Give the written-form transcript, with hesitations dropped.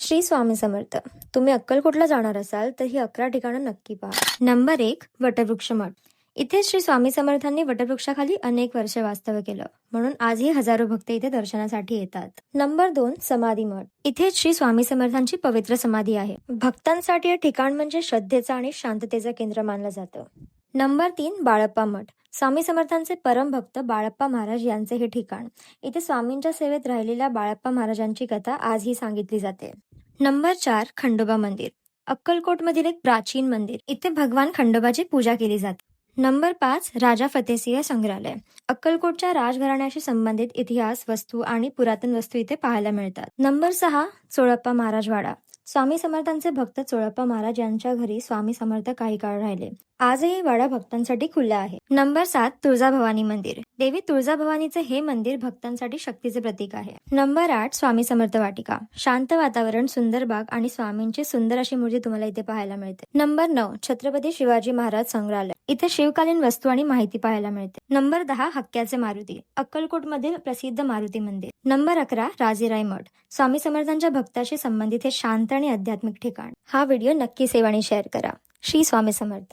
श्री स्वामी समर्थ. तुम्ही अक्कलकोटला जाणार असाल तर ही 11 ठिकाणं नक्की पहा. नंबर 1, वटवृक्ष मठ. इथे श्री स्वामी समर्थांनी वटवृक्षाखाली अनेक वर्ष वास्तव्य केलं, म्हणून आजही हजारो भक्त इथे दर्शनासाठी येतात. नंबर 2, समाधी मठ. इथे श्री स्वामी समर्थांची पवित्र समाधी आहे. भक्तांसाठी हे ठिकाण म्हणजे श्रद्धेचं आणि शांततेचं केंद्र मानलं जातं. नंबर 3, बाळप्पा मठ. स्वामी समर्थांचे परम भक्त बाळप्पा महाराज यांचे हे ठिकाण. इथे स्वामींच्या सेवेत राहिलेल्या बाळप्पा महाराजांची कथा आजही सांगितली जाते. नंबर 4, खंडोबा मंदिर. अक्कलकोटमधील एक प्राचीन मंदिर. इथे भगवान खंडोबाची पूजा केली जाते. नंबर 5, राजा फतेसिंह संग्रहालय. अक्कलकोटच्या राजघराण्याशी संबंधित इतिहास, वस्तू आणि पुरातन वस्तू इथे पाहायला मिळतात. नंबर 6, चोळप्पा महाराज वाडा. स्वामी समर्थांचे भक्त चोळप्पा महाराज यांच्या घरी स्वामी समर्थ काही काळ राहिले. आजही वाडा भक्तांसाठी खुला आहे. नंबर 7, तुळजाभवानी मंदिर. देवी तुळजाभवानीचे हे मंदिर भक्तांसाठी शक्तीचे प्रतीक आहे. नंबर 8, स्वामी समर्थ वाटिका. शांत वातावरण, सुंदर बाग आणि स्वामींची सुंदर अशी मूर्ती तुम्हाला इथे पाहायला मिळते. नंबर 9, छत्रपती शिवाजी महाराज संग्रहालय. इथे शिवकालीन वस्तू आणि माहिती पाहायला मिळते. नंबर 10, हक्क्याचे मारुती. अक्कलकोटमधील प्रसिद्ध मारुती मंदिर. नंबर 11, राजेराय मठ. स्वामी समर्थांच्या भक्ताशी संबंधित हे शांत आणि आध्यात्मिक ठिकाण. हा व्हिडिओ नक्की सेव आणि शेअर करा. श्री स्वामी समर्थ.